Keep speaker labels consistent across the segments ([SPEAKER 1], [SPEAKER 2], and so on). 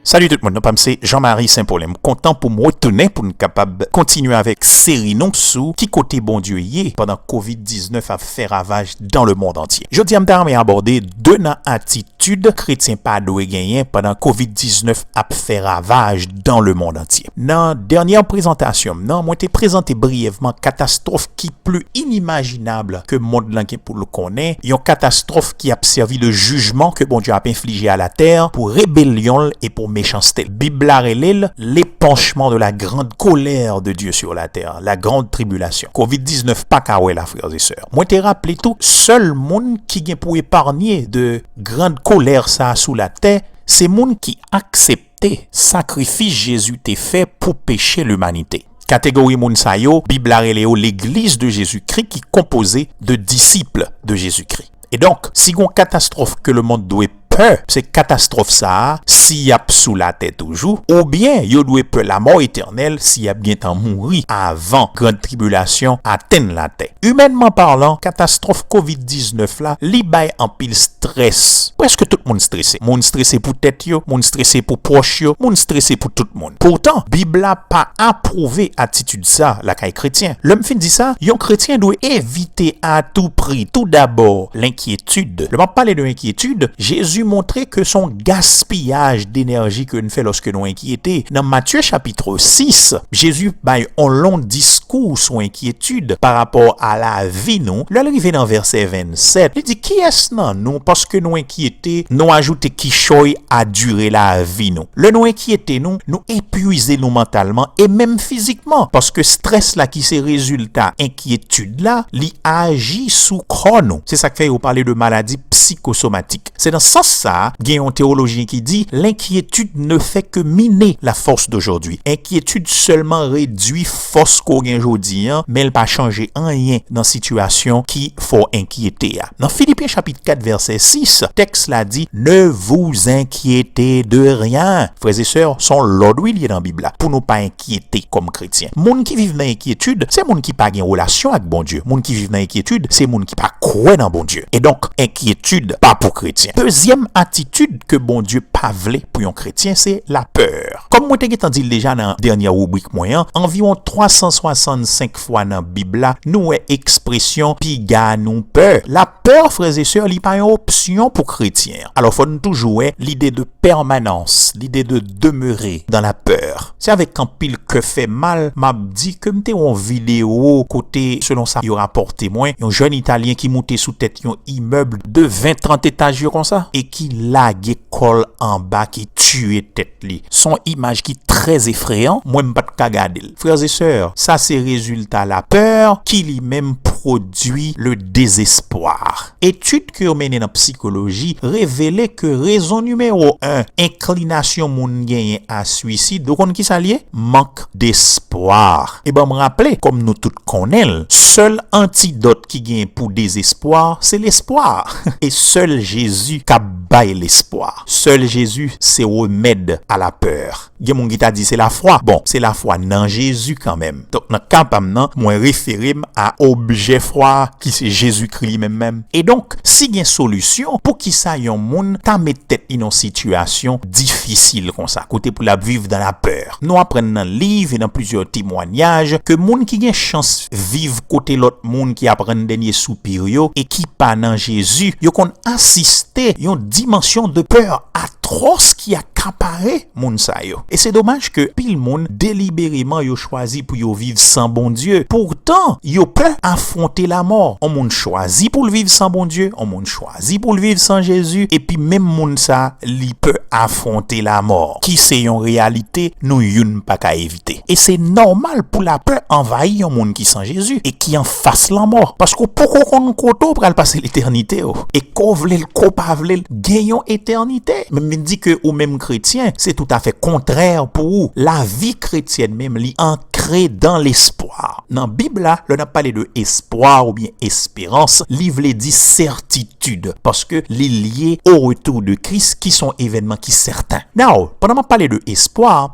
[SPEAKER 1] Salut tout le monde, c'est Jean-Marie Saint-Paul. Je suis content pour me retourner pour nous capable continuer avec série non sous qui côté bon Dieu y est pendant COVID-19 a fait ravage dans le monde entier. Je dis à aborder deux attitudes chrétiens pas doué gagner pendant COVID-19 a fait ravage dans le monde entier. Dans dernière présentation, moi t'ai présenté brièvement catastrophe qui plus inimaginable que monde là pour le connaître, une catastrophe qui a servi de jugement que bon Dieu a infligé à la terre pour rébellion et pour méchanceté. Bible a relève l'épanchement de la grande colère de Dieu sur la terre, la grande tribulation. COVID-19 pas kawé la frères et sœurs. Moi t'ai rappelé tout, seul monde qui vient pour épargner de grande colère ça sous la terre, c'est monde qui acceptait sacrifice Jésus t'est fait pour pécher l'humanité. Catégorie moun sa yo, Bible a relève l'église de Jésus-Christ qui est composée de disciples de Jésus-Christ. Et donc, si une catastrophe que le monde doit peur, c'est catastrophe ça, s'il y a sous la tête toujours, ou bien, yo doit peur la mort éternelle s'il y a bien temps mourir avant grande tribulation atteindre la tête. Humainement parlant, catastrophe COVID-19 là, li bay en pile stress. Presque tout le monde stressé. Monde stressé pour tête yo, monde stressé pour proche yo, monde stressé pour tout le monde. Pourtant, Bible a pas approuvé attitude ça la caille chrétien. L'homme fin dit ça, yon chrétien doit éviter à tout prix, tout d'abord, l'inquiétude. Le m'a parlé de l'inquiétude, Jésus montrer que son gaspillage d'énergie que nous fait lorsque nous inquiétés. Dans Matthieu chapitre 6, Jésus baille un long discours sur inquiétude par rapport à la vie nous. Là, arrivé dans verset 27, il dit qui est-ce non nous parce que nous inquiétés, nous ajouter qui choy à durer la vie nous. Le nous inquiétés nous épuiser nous mentalement et même physiquement parce que stress là qui c'est résultat inquiétude là, li agit sous chrono. C'est ça que fait vous parler de maladie psychosomatique. C'est dans ce sens ça, il y a un théologien qui dit l'inquiétude ne fait que miner la force d'aujourd'hui. Inquiétude seulement réduit force qu'on gagne aujourd'hui, mais elle pas changer rien dans la situation qui faut inquiéter. Dans Philippiens chapitre 4 verset 6, texte là dit ne vous inquiétez de rien. Frères et sœurs, son Lord will y dans la Bible pour nous pas inquiéter comme chrétiens. Moun qui vivent dans l'inquiétude, c'est moun qui pas gagne relation avec bon Dieu. Moun qui vivent dans l'inquiétude, c'est moun qui pas croire dans bon Dieu. Et donc inquiétude pas pour chrétiens. Deuxième attitude que bon Dieu pas vle pour un chrétien, c'est la peur. Comme moi t'ai dit déjà dans la dernière rubrique moyen, environ 365 fois dans la Bible, nous est expression piga nous peur. La peur, frères et sœurs, n'est pas une option pour chrétiens. Alors faut nous toujours l'idée de permanence, l'idée de demeurer dans la peur. C'est avec un pile que fait mal, m'a dit que m'était en vidéo côté selon ça il rapporté moins un jeune italien qui montait sous tête un immeuble de 20-30 étages comme ça et qui lague col en bas qui tue tête li. Son image qui très effrayant, moi m'pas de regarder. Frères et sœurs, ça c'est résultat la peur qui lui-même produit le désespoir. Étude que menée dans psychologie révélait que raison numéro 1, inclination moun gagne à suicide, donc on qui s'allie manque d'espoir. Et ben me rappeler comme nous tous connaissons, seul antidote qui gagne pour désespoir, c'est l'espoir. Et seul Jésus qui baille l'espoir. Seul Jésus c'est remède à la peur. Il y a mon qui t'a dit c'est la foi. Bon, c'est la foi dans Jésus quand même. Donc dans cas maintenant, moi référer à objet foi qui c'est Jésus-Christ même. Et donc, si il y a une solution pour qui ça yon moun ta met tête dans une situation difficile comme ça, côté pour la vivre dans la peur. Nous apprenons dans le livre et dans plusieurs témoignages que moun qui a chance vivre côté l'autre moun qui apprend dernier soupir yo et qui pas dans Jésus, yo kon assister yon dimension de peur atroce qui accaparé moun sa yo. Et c'est dommage que pile moun délibérément yo choisi pour yo vivre sans bon Dieu. Pourtant, yo peut affronter la mort. On moun choisi pour le vivre sans bon Dieu, on moun choisi pour le vivre sans Jésus et puis même moun sa li peut affronter la mort. Qui c'est une réalité nous youn pas qu'à éviter. Et c'est normal pour la peur envahir un monde qui sans Jésus et qui en face la mort parce que pourquoi qu'on koto pour passer l'éternité et qu'on vle le ko pa vle gagnon éternité. Même dit que ou même chrétien, c'est tout à fait contraire pour vous. La vie chrétienne même li ancrée dans l'espoir. Dans Bible là, on a parlé de espoir ou bien espérance, livre dit certitude parce que les liés au retour de Christ qui sont événements qui certains. Now, pendant que parler de espoir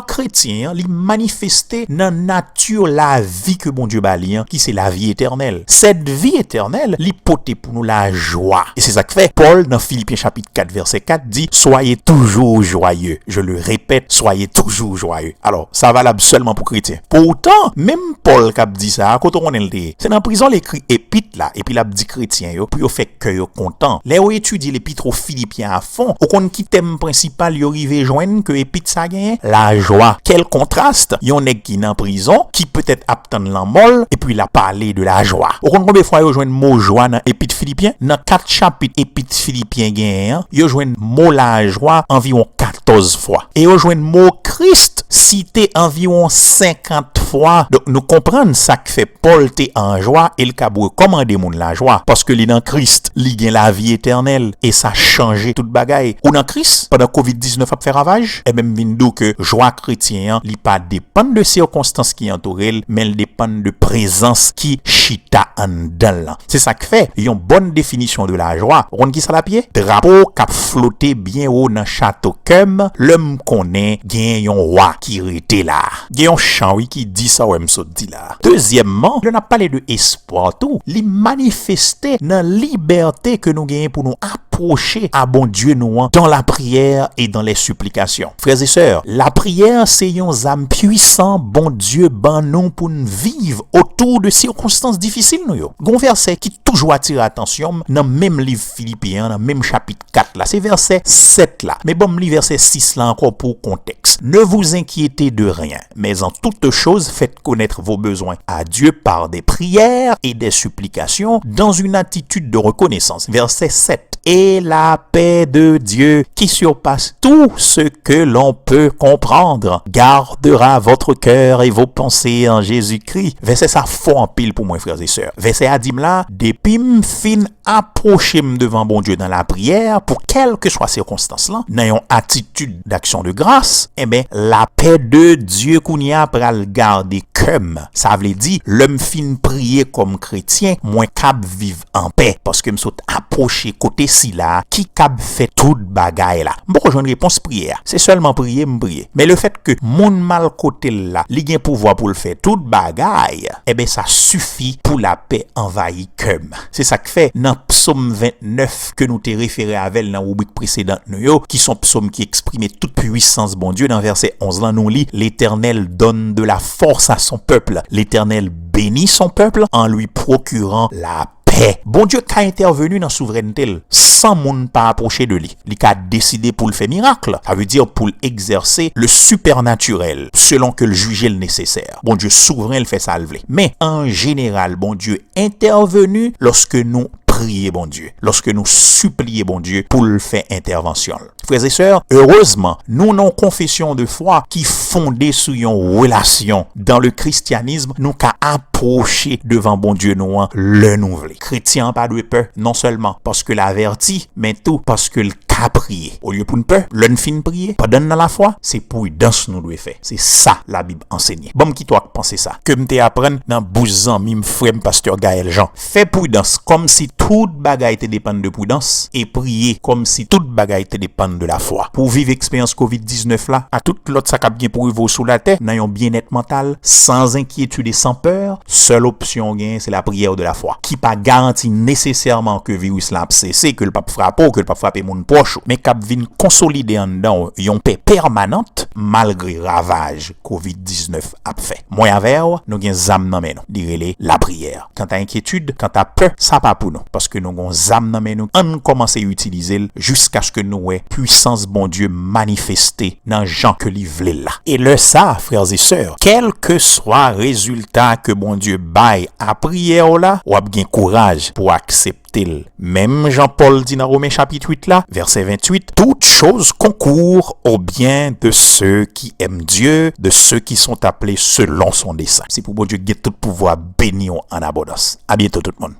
[SPEAKER 1] chrétien, li manifesté dans nature la vie que bon Dieu balien qui c'est la vie éternelle. Cette vie éternelle li pote pour nous la joie. Et c'est ça que fait Paul dans Philippiens chapitre 4 verset 4 dit soyez toujours toujours joyeux. Je le répète, soyez toujours joyeux. Alors, ça valable seulement pour chrétiens. Pourtant, même Paul qui a dit ça, quand on est c'est dans la prison l'écrit épître là, et puis l'a dit chrétien yo, pour yo fait que yo content. Là où étudie l'épître aux Philippiens à fond, au compte qui thème principal yo rive joindre que épître ça gagne, la joie. Quel contraste, yon nèg qui dans prison, qui peut-être attendre la molle, et puis il a parlé de la joie. Au compte combien fois yo joindre mot joie dans épître Philippiens, dans 4 chapitres épître Philippiens gagne, yo joindre mot la joie environ 14 fois. Et yo joindre mot Christ cité environ 50 fois. Donc nous comprenons ça que fait Paul t'es en joie et le cabou commander moun la joie parce que li dans Christ, li gen la vie éternelle et ça changé toute bagaille. Ou dans Christ pendant Covid-19 a fait ravage et même vindou que joie chrétien li pas dépend de circonstances qui entourent mais elle dépend de présence qui chita en dedans. C'est ça que fait une bonne définition de la joie. On qui ça la pied drapeau cap flotter bien haut dans château comme l'homme connaît gen yon roi qui était là. Gen yon chant oui qui dit ça ouais m'so dit là. Deuxièmement, on a parlé de espoir tout, li manifester dans liberté que nous gagnons pour nous approcher à bon Dieu nous dans la prière et dans les supplications. Frères et sœurs, la prière c'est un âme puissant bon Dieu ban nous pour nous vivre autour de circonstances difficiles nous yo. Gon verset qui toujours attire attention dans même livre Philippiens dans même chapitre 4 là, c'est verset 7 là. Mais bon, li verset 6 là encore pour contexte. Ne vous inquiétez de rien, mais en toute chose faites connaître vos besoins à Dieu par des prières et des supplications dans une attitude de reconnaissance. Verset 7. Et la paix de Dieu qui surpasse tout ce que l'on peut comprendre gardera votre cœur et vos pensées en Jésus-Christ. Verset ça fort en pile pour moi frères et sœurs. Verset a dit là, depuis m'fin approcher devant bon Dieu dans la prière pour quelle que soit circonstance là, dans une attitude d'action de grâce, eh ben la paix de Dieu qu'on y a pral garder comme ça veut dire l'homme fin prier comme chrétien, moins cap vivre en paix parce que me saute approcher côté si là qui cap fait toute bagaille là. Bon, j'ai une réponse prière. C'est seulement prier, m'prier. Mais le fait que mon mal côté là, li gen pouvoir pour le faire toute bagaille, eh ben ça suffit pour la paix envahir comme. C'est ça que fait dans psaume 29 que nous t'ai référé avec dans rubrique précédente nous qui sont psaumes qui exprimaient toute puissance bon Dieu dans verset 11 là nous lit l'Éternel donne de la force à son peuple. L'Éternel bénit son peuple en lui procurant la paix. Bon Dieu qui a intervenu dans souveraineté sans moun pas approcher de lui. Il a décidé pour le faire miracle. Ça veut dire pour exercer le supernaturel selon que le juger le nécessaire. Bon Dieu souverain le fait salver. Mais en général, bon Dieu intervenu lorsque nous prier bon Dieu, lorsque nous supplier bon Dieu pour le faire intervention. Frères et sœurs, heureusement, nous n'avons confession de foi qui fondée sur une relation dans le christianisme, nous qu'a approché devant bon Dieu nous le nouvel. Chrétien pas de peur, non seulement parce que l'averti, mais tout parce que le qu'a prié. Au lieu pour une peur, l'un fin prier, pas donne dans la foi, c'est prudence nous doit faire. C'est ça la Bible enseigne. Bon qui toi penser ça. Que m'te apprendre dans 12 ans mime frère pasteur Gaël Jean. Fais prudence comme si toute bagaille te dépend de prudence et prier comme si toute bagaille te dépend de la foi. Pour vivre expérience Covid-19 là, à toute l'autre ça cap bien pour vivre sous la terre, dans un bien-être mental, sans inquiétude et sans peur, seule option gain c'est la prière de la foi. Qui pas garantit nécessairement que virus là cessé, que le pape frappe ou que le pape frappe mon proche, mais cap vinn consolider en dedans une paix permanente malgré ravage Covid-19 a fait. Moi avec nous gen zam nan men nous, dire la prière. Quand t'as inquiétude, quand t'as peur, ça pas pour nous parce que nous gon zam nan men nous, on commence à utiliser jusqu'à ce que nous ouais puissance bon Dieu manifestée dans gens que li vle là. Et le ça frères et sœurs, quel que soit résultat que bon Dieu baille à prière là, ou a bien courage pour accepter. Même Jean-Paul dit dans Romains chapitre 8 là, verset 28, toute chose concourt au bien de ceux qui aiment Dieu, de ceux qui sont appelés selon son dessein. C'est pour bon Dieu qui a tout pouvoir béni en abondance. À bientôt tout le monde.